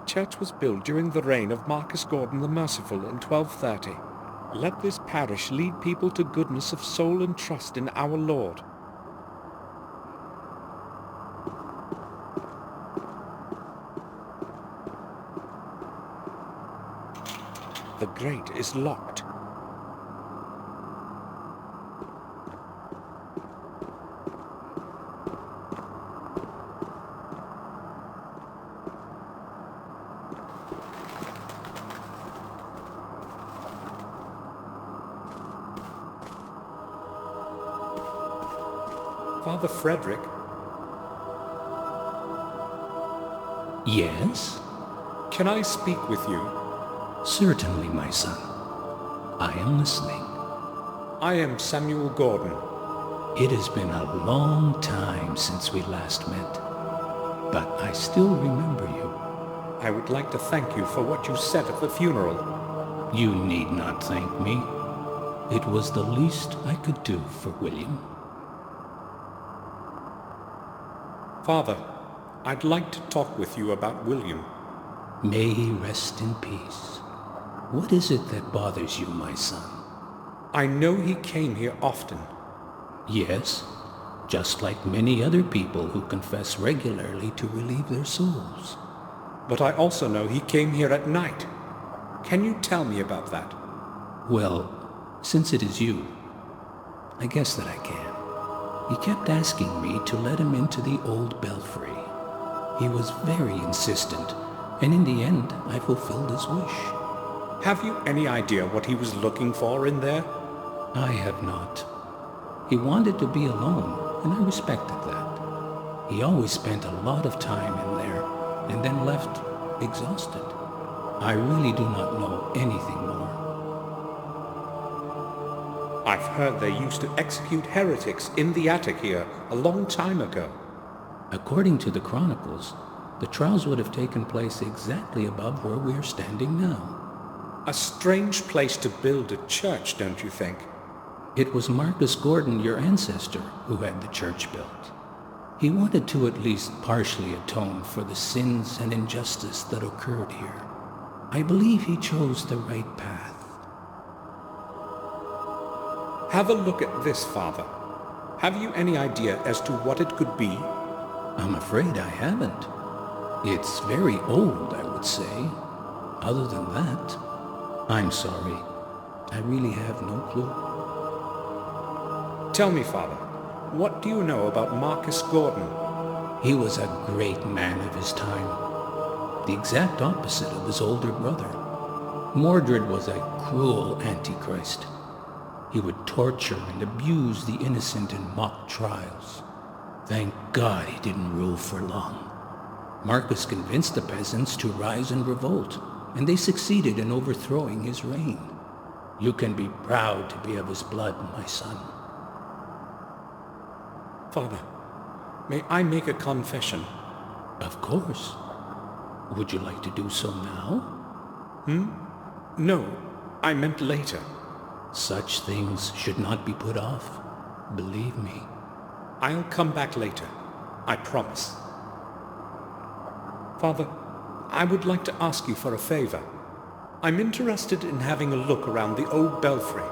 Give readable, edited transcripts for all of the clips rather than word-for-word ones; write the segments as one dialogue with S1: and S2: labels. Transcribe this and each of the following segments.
S1: church was built during the reign of Marcus Gordon the Merciful in 1230. Let this parish lead people to goodness of soul and trust in our Lord. The grate is locked. Father Frederick?
S2: Yes?
S1: Can I speak with you?
S2: Certainly, my son. I am listening.
S1: I am Samuel Gordon.
S2: It has been a long time since we last met, but I still remember you.
S1: I would like to thank you for what you said at the funeral.
S2: You need not thank me. It was the least I could do for William.
S1: Father, I'd like to talk with you about William.
S2: May he rest in peace. What is it that bothers you, my son?
S1: I know he came here often.
S2: Yes, just like many other people who confess regularly to relieve their souls.
S1: But I also know he came here at night. Can you tell me about that?
S2: Well, since it is you, I guess that I can. He kept asking me to let him into the old belfry. He was very insistent, and in the end, I fulfilled his wish.
S1: Have you any idea what he was looking for in there?
S2: I have not. He wanted to be alone, and I respected that. He always spent a lot of time in there, and then left exhausted. I really do not know anything more.
S1: I've heard they used to execute heretics in the attic here a long time ago.
S2: According to the chronicles, the trials would have taken place exactly above where we are standing now.
S1: A strange place to build a church, don't you think?
S2: It was Marcus Gordon, your ancestor, who had the church built. He wanted to at least partially atone for the sins and injustice that occurred here. I believe he chose the right path.
S1: Have a look at this, Father. Have you any idea as to what it could be?
S2: I'm afraid I haven't. It's very old, I would say. Other than that, I'm sorry. I really have no clue.
S1: Tell me, Father, what do you know about Marcus Gordon?
S2: He was a great man of his time. The exact opposite of his older brother. Mordred was a cruel antichrist. He would torture and abuse the innocent in mock trials. Thank God he didn't rule for long. Marcus convinced the peasants to rise and revolt, and they succeeded in overthrowing his reign. You can be proud to be of his blood, my son.
S1: Father, may I make a confession?
S2: Of course. Would you like to do so now?
S1: No, I meant later.
S2: Such things should not be put off. Believe me.
S1: I'll come back later. I promise. Father, I would like to ask you for a favor. I'm interested in having a look around the old belfry.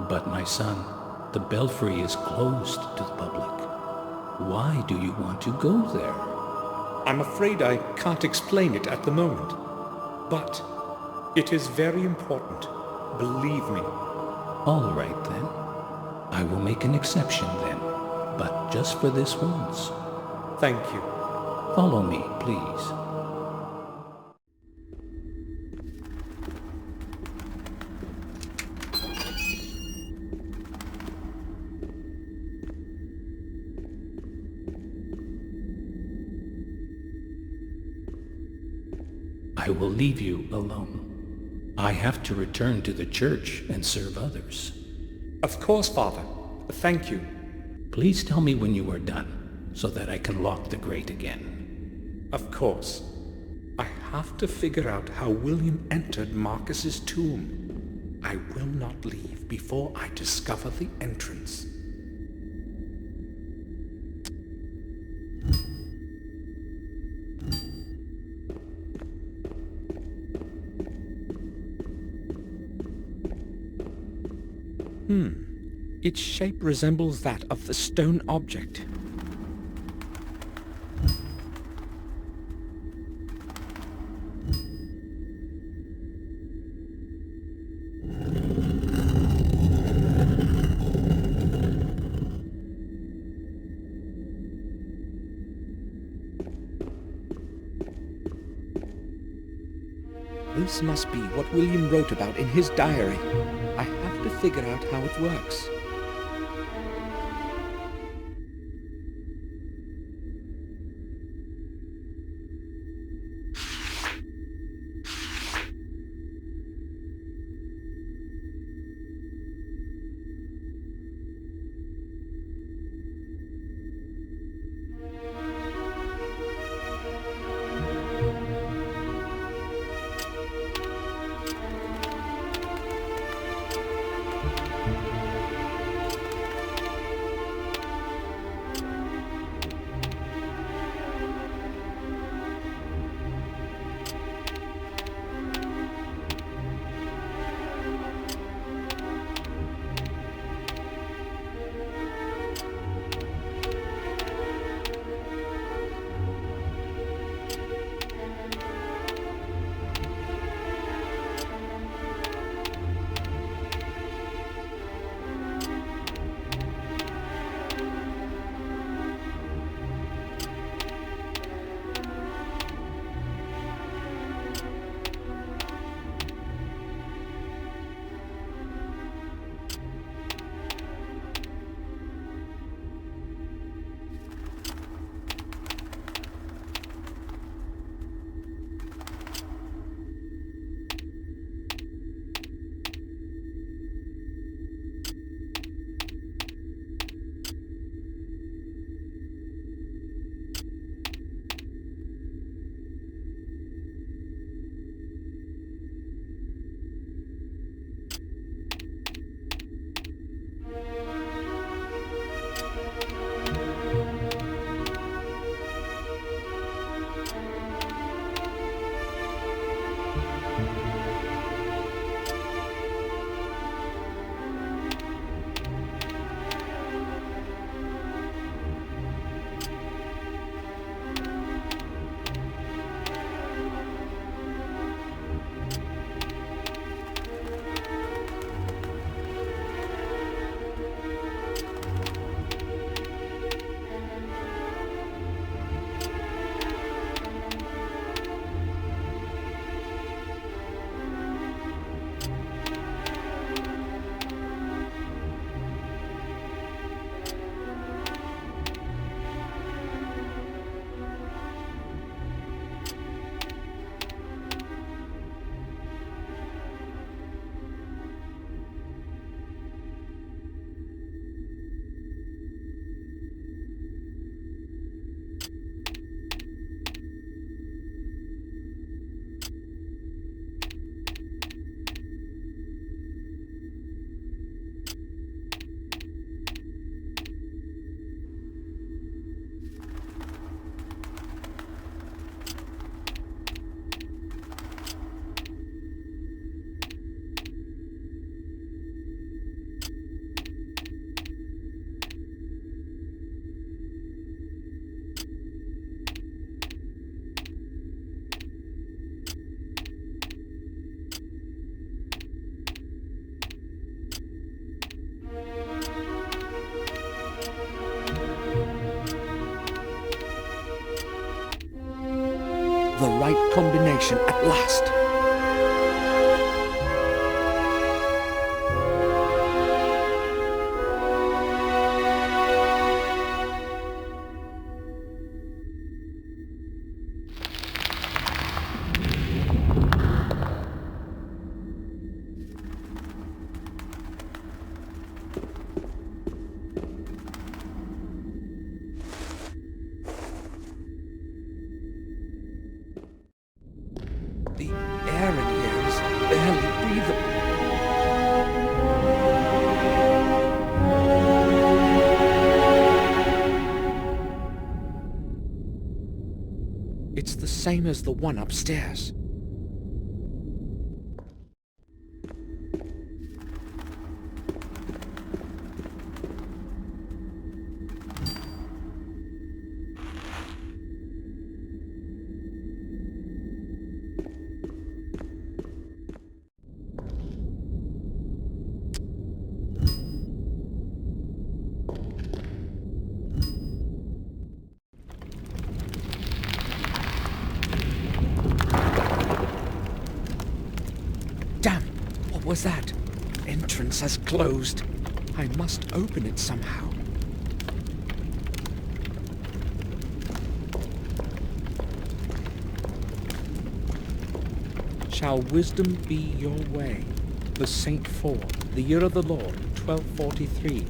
S2: But my son, the belfry is closed to the public. Why do you want to go there?
S1: I'm afraid I can't explain it at the moment. But it is very important. Believe me.
S2: All right, then. I will make an exception, then. But just for this once.
S1: Thank you.
S2: Follow me, please. I will leave you alone. I have to return to the church and serve others.
S1: Of course, Father. Thank you.
S2: Please tell me when you are done, so that I can lock the grate again.
S1: Of course. I have to figure out how William entered Marcus's tomb. I will not leave before I discover the entrance. Its shape resembles that of the stone object. This must be what William wrote about in his diary. I have to figure out how it works. The right combination at last. The air in here is barely breathable. It's the same as the one upstairs. was that? Entrance has closed. I must open it somehow. Shall wisdom be your way? The Saint 4, the year of the Lord, 1243.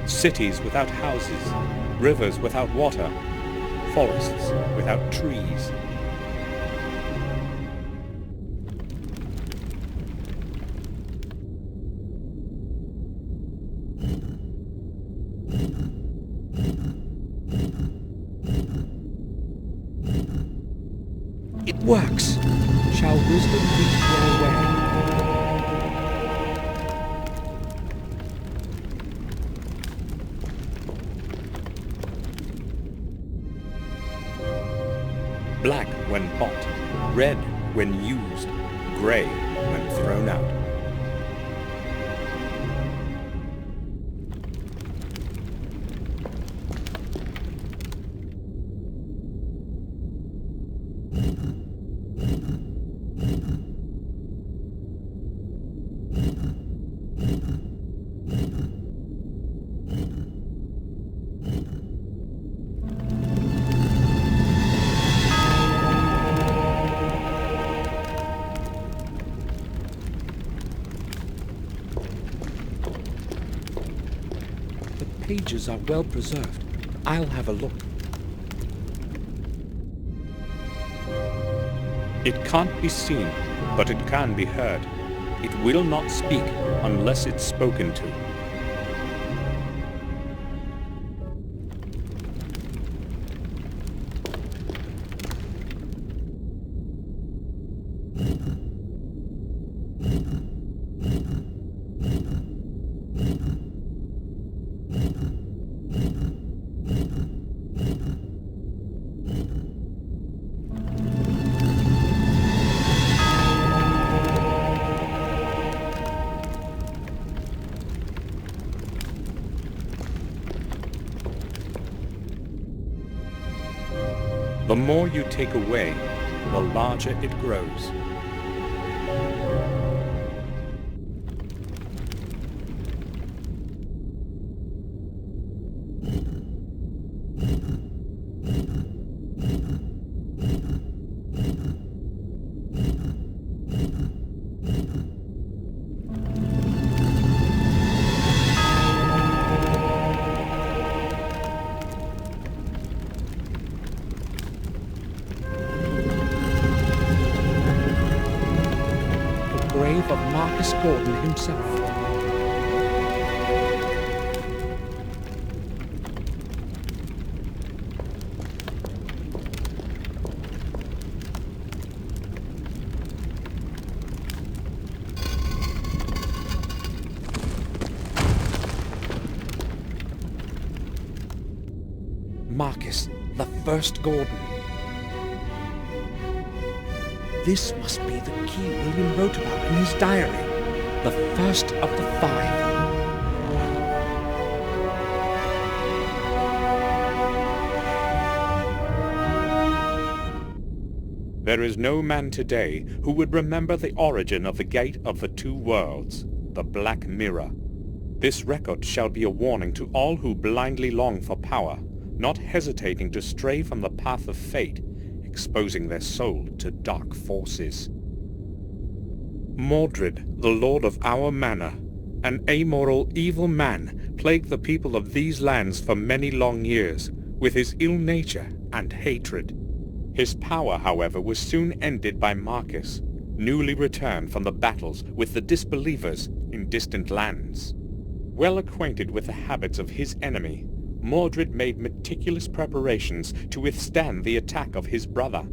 S3: Cities without houses, rivers without water, forests without trees.
S1: It works! Shall wisdom be your way?
S3: Black when bought, red when used, grey when thrown out.
S1: Pages are well preserved. I'll have a look.
S3: It can't be seen, but it can be heard. It will not speak unless it's spoken to. The more you take away, the larger it grows.
S1: Grave of Marcus Gordon himself. Marcus, the first Gordon. This must be the key William wrote about in his diary. The first of the 5.
S3: There is no man today who would remember the origin of the Gate of the Two Worlds, the Black Mirror. This record shall be a warning to all who blindly long for power, not hesitating to stray from the path of fate, exposing their soul to dark forces. Mordred, the lord of our manor, an amoral, evil man, plagued the people of these lands for many long years, with his ill nature and hatred. His power, however, was soon ended by Marcus, newly returned from the battles with the disbelievers in distant lands. Well acquainted with the habits of his enemy, Mordred made meticulous preparations to withstand the attack of his brother.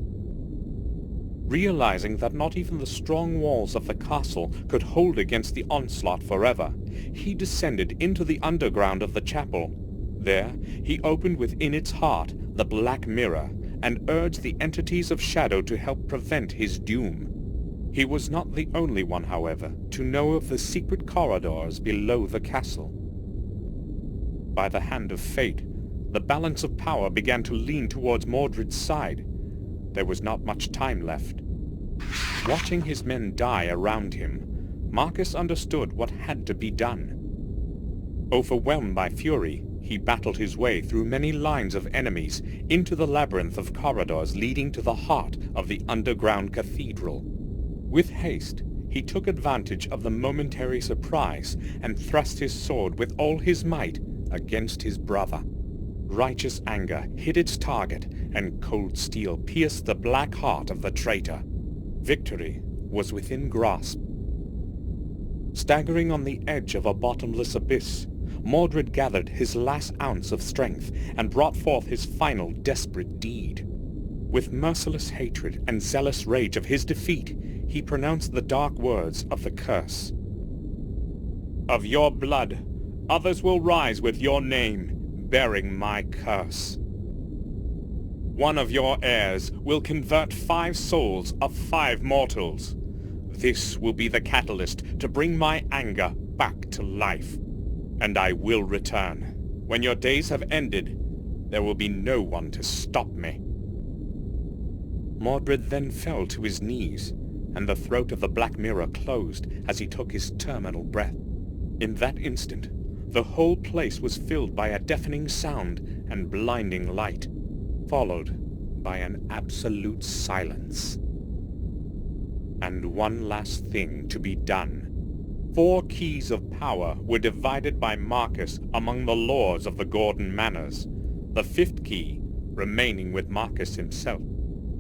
S3: Realizing that not even the strong walls of the castle could hold against the onslaught forever, he descended into the underground of the chapel. There he opened within its heart the Black Mirror, and urged the entities of shadow to help prevent his doom. He was not the only one, however, to know of the secret corridors below the castle. By the hand of fate, the balance of power began to lean towards Mordred's side. There was not much time left. Watching his men die around him, Marcus understood what had to be done. Overwhelmed by fury, he battled his way through many lines of enemies into the labyrinth of corridors leading to the heart of the underground cathedral. With haste, he took advantage of the momentary surprise and thrust his sword with all his might against his brother. Righteous anger hit its target, and cold steel pierced the black heart of the traitor. Victory was within grasp. Staggering on the edge of a bottomless abyss, Mordred gathered his last ounce of strength and brought forth his final desperate deed. With merciless hatred and zealous rage of his defeat, he pronounced the dark words of the curse. "Of your blood, others will rise with your name, bearing my curse. One of your heirs will convert 5 souls of 5 mortals. This will be the catalyst to bring my anger back to life. And I will return. When your days have ended, there will be no one to stop me." Mordred then fell to his knees, and the throat of the Black Mirror closed as he took his terminal breath. In that instant, the whole place was filled by a deafening sound and blinding light, followed by an absolute silence. And one last thing to be done. 4 keys of power were divided by Marcus among the lords of the Gordon Manors, the 5th key remaining with Marcus himself.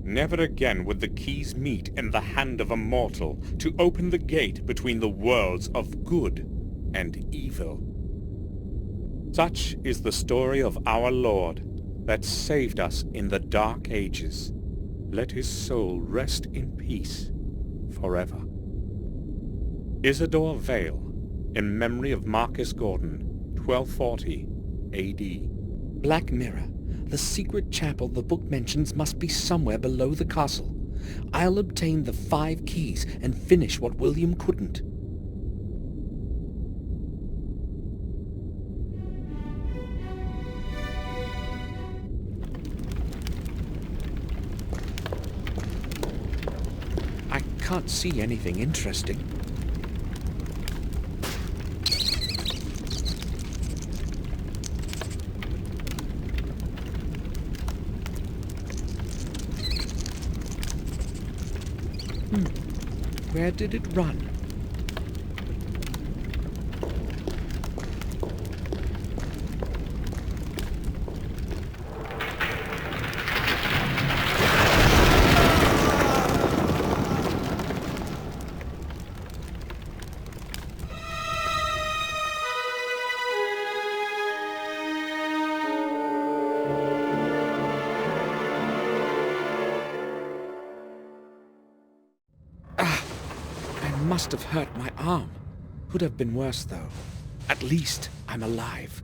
S3: Never again would the keys meet in the hand of a mortal to open the gate between the worlds of good and evil. Such is the story of our Lord that saved us in the Dark Ages. Let his soul rest in peace forever. Isidore Vale, in memory of Marcus Gordon, 1240 A.D.
S4: Black Mirror. The secret chapel the book mentions must be somewhere below the castle. I'll obtain the 5 keys and finish what William couldn't. I can't see anything interesting. Where did it run? Must have hurt my arm. Could have been worse, though. At least I'm alive.